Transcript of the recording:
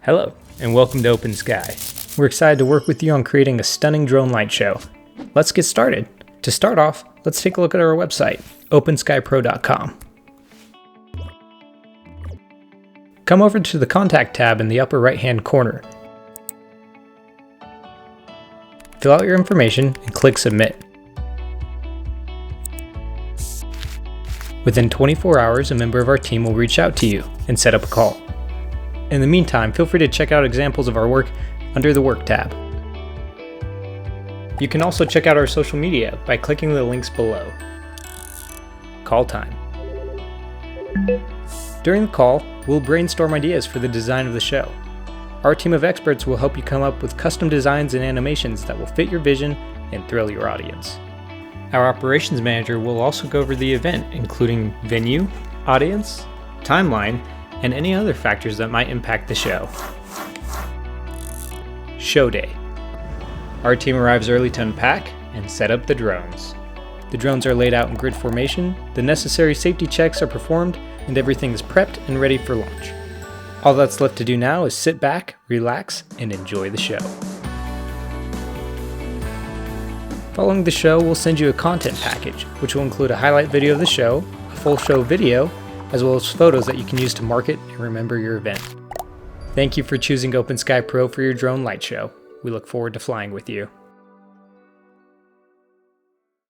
Hello, and welcome to Open Sky. We're excited to work with you on creating a stunning drone light show. Let's get started. To start off, let's take a look at our website, openskypro.com. Come over to the Contact tab in the upper right-hand corner. Fill out your information and click Submit. Within 24 hours, a member of our team will reach out to you and set up a call. In the meantime, feel free to check out examples of our work under the Work tab. You can also check out our social media by clicking the links below. Call time. During the call, we'll brainstorm ideas for the design of the show. Our team of experts will help you come up with custom designs and animations that will fit your vision and thrill your audience. Our operations manager will also go over the event, including venue, audience, timeline, and any other factors that might impact the show. Show day. Our team arrives early to unpack and set up the drones. The drones are laid out in grid formation, the necessary safety checks are performed, and everything is prepped and ready for launch. All that's left to do now is sit back, relax, and enjoy the show. Following the show, we'll send you a content package, which will include a highlight video of the show, a full show video, as well as photos that you can use to market and remember your event. Thank you for choosing Open Sky Pro for your drone light show. We look forward to flying with you.